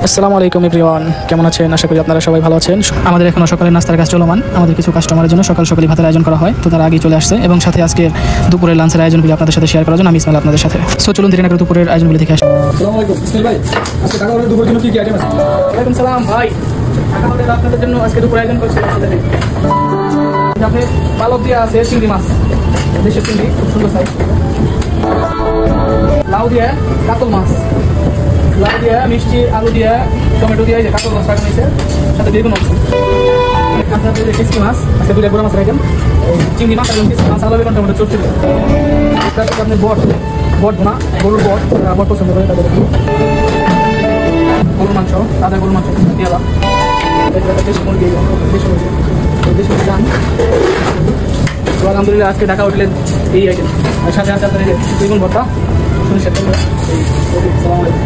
আসসালামু আলাইকুম এভরিওয়ান, কেমন আছেন? আশা করি আপনারা সবাই ভালো আছেন। আমাদের এখনো সকালের নাস্তার কাজ চলমান। আমাদের কিছু কাস্টমারের জন্য সকাল সকালই ভাতের আয়োজন করা হয়, তো তারা আগেই চলে আসছে এবং সাথে আজকে দুপুরের লাঞ্চের আয়োজনগুলি আপনাদের সাথে শেয়ার করার জন্য আমি ইসমাইল আপনাদের সাথে। সো চলুন ধীরে ধীরে দুপুরের আয়োজনগুলি দেখে আসি। আসসালামু আলাইকুম ইসমাইল ভাই, আজকে ঢাকা হোটেলে দুপুরের জন্য কি কি আইটেম আছে? ওয়ালাইকুম সালাম ভাই। ঢাকা হোটেল আপনাদের জন্য আজকে দুপুর আয়োজন করছে আপনি পালক দিয়ে আছে চিংড়ি মাছ, দেশের চিংড়ি, খুব সুন্দর সাইজ। লাউ দিয়ে কাতল মাছ, লাউ দিয়ে মিষ্টি, আলু দিয়ে, টমেটো দিয়ে যে কাতল মাছ রাখা হয়েছে, সাথে বেগুন আছে। কিস্তি মাছ আজকে দুইটা গোড়া মাছের আইটেম, চিংড়ি মাছ এবং কিস্তি মাছ, আলু বেগুন টমেটো চটচড়ি। তারপরে আপনি বট ভোনা, গরুর বট পছন্দ করে তাদের গরুর মাংস, তাদের গরুর মাংস পেয়ালা, দেশি মুরগি, দেশি মুরগি, দেশি মুরগি দাম। তো আলহামদুলিল্লাহ আজকে ঢাকা হোটেলের এই আইটেম, আর সাথে আছে আপনার বেগুন ভর্তা, সরিষার তেল। সালামালাইকুম।